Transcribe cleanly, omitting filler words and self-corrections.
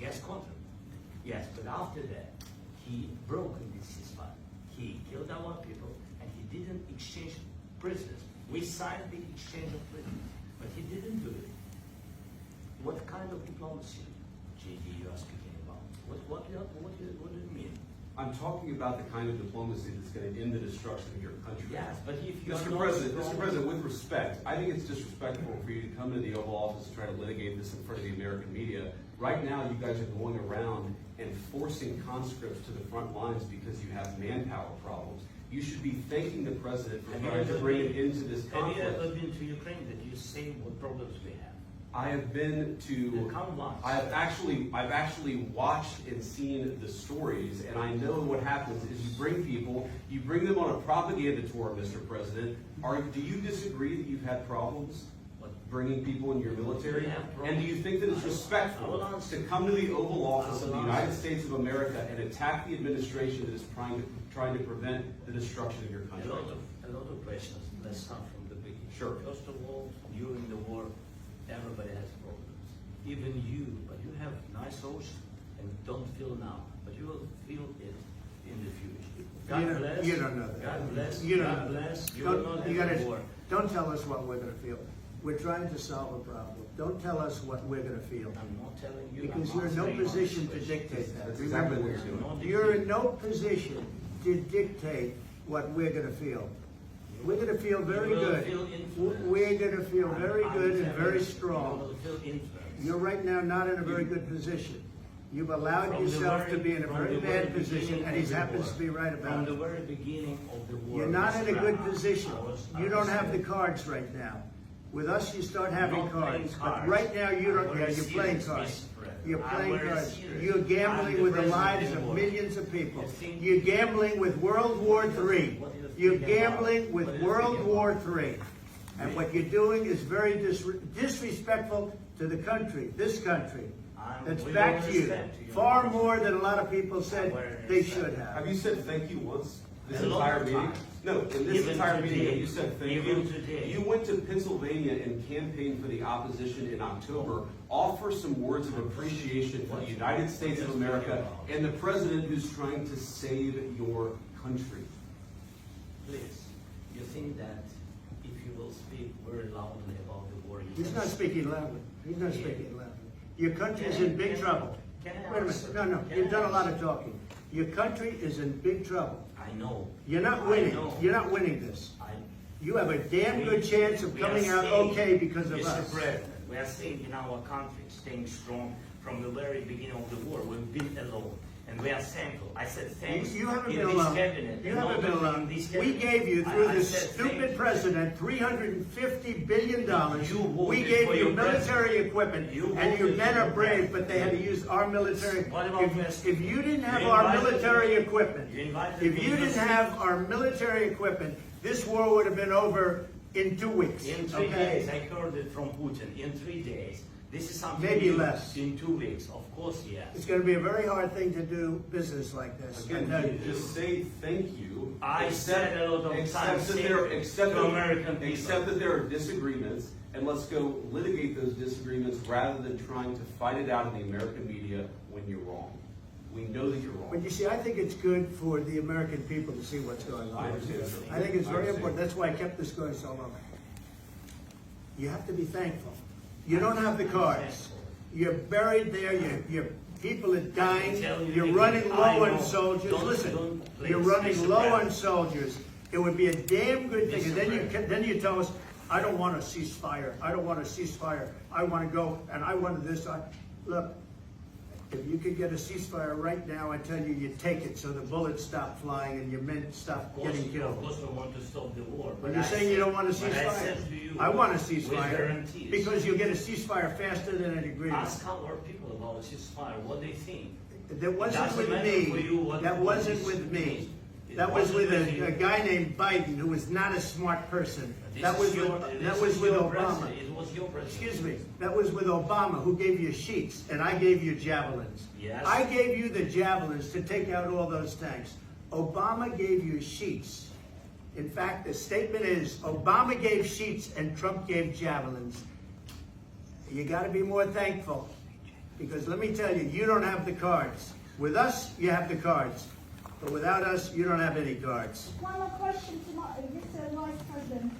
Yes, contract. Yes, but after that, he broke this ceasefire. He killed our people, and he didn't exchange prisoners. We signed the exchange of prisoners, but he didn't do it. What kind of diplomacy, JD, you are speaking about? What do you mean? I'm talking about the kind of diplomacy that's going to end the destruction of your country. Yes, but if you Mr. President, with respect, I think it's disrespectful for you to come to the Oval Office and try to litigate this in front of the American media. Right now, you guys are going around and forcing conscripts to the front lines because you have manpower problems. You should be thanking the President for trying to bring it into this conflict. Have you ever been to Ukraine that you see what problems we have? I have been to. I've actually watched and seen the stories, and I know what happens is you bring them on a propaganda tour, Mr. President. Do you disagree that you've had problems bringing people in your military? And do you think that it's respectful to come to the Oval Office of the United States of America and attack the administration that is trying to prevent the destruction of your country? A lot of questions. Let's start from the beginning. Sure. First of all, during the war, everybody has problems. Even you, but you have nice ocean and don't feel now, but you will feel it in the future. God bless. You don't know that. God bless. You don't God know bless. that. You will not have a war. Don't tell us what we're going to feel. We're trying to solve a problem. Don't tell us what we're going to feel. I'm not telling you. Because I'm you're in no answering position your to question. dictate that. That's exactly what you're doing. You're in no position to dictate what we're going to feel. We're going to feel very good. We're going to feel very good and very strong. You will feel influence. You're right now not in a very good position. You've allowed yourself to be in a very bad position, and he happens to be right about it. From the very beginning of the war. You're not in a good position. You don't have the cards right now. With us, you start having cards. But right now, you don't. Yeah, you're playing cards. You're playing cards. You're gambling with the lives of millions of people. You're gambling with World War III. You're gambling with World War III. And what you're doing is very disrespectful to the country, this country, that's back to you. Far more than a lot of people said they should have. Have you said thank you once this entire meeting? No, in this entire meeting, you said thank you. You went to Pennsylvania and campaigned for the opposition in October. Offer some words of appreciation for the United States of America and the president who's trying to save your country. Please, you think that if you will speak very loudly about the war, He's not speaking loudly. He's not speaking loudly. Your country is in big trouble. Wait a minute. No. You've done a lot of talking. Your country is in big trouble. I know. You're not winning. You're not winning this. You have a damn good chance of coming out okay because of us. Mr. President, we are staying in our country, staying strong from the very beginning of the war. We've been alone. And we are thankful. I said thanks. You haven't been alone. You haven't been alone. We gave you, through this stupid president, $350 billion. We gave you military equipment, and your men are brave, but they had to use our military. If you didn't have our military equipment, this war would have been over in 2 weeks. In 3 days, I heard it from Putin. In 3 days. This is something maybe less. In 2 weeks, of course, yes. It's going to be a very hard thing to do business like this. Again, just say thank you. I said a lot of times to American people. Accept that there are disagreements, and let's go litigate those disagreements rather than trying to fight it out in the American media when you're wrong. We know that you're wrong. But you see, I think it's good for the American people to see what's going on. I think it's very important. That's why I kept this going so long. You have to be thankful. You don't have the cards. You're buried there. Your people are dying. You're running low on soldiers. Listen, you're running low on soldiers. It would be a damn good thing. And then you tell us, I don't want a ceasefire. I don't want a ceasefire. I want to go and I want this. Look, if you could get a ceasefire right now, I tell you, you take it so the bullets stop flying and your men stop getting killed. Of course, I want to stop the war. But you're saying you don't want a ceasefire? I want a ceasefire because you'll get a ceasefire faster than an agreement. Ask our people about a ceasefire, what they think. That wasn't with me. That wasn't with me. That was with a guy named Biden, who was not a smart person. That was with Obama. It was your president. Excuse me. That was with Obama, who gave you sheets, and I gave you javelins. Yes. I gave you the javelins to take out all those tanks. Obama gave you sheets. In fact, the statement is, Obama gave sheets and Trump gave javelins. You got to be more thankful. Because let me tell you, you don't have the cards. With us, you have the cards. But without us, you don't have any cards. One more question to Mr. Vice President.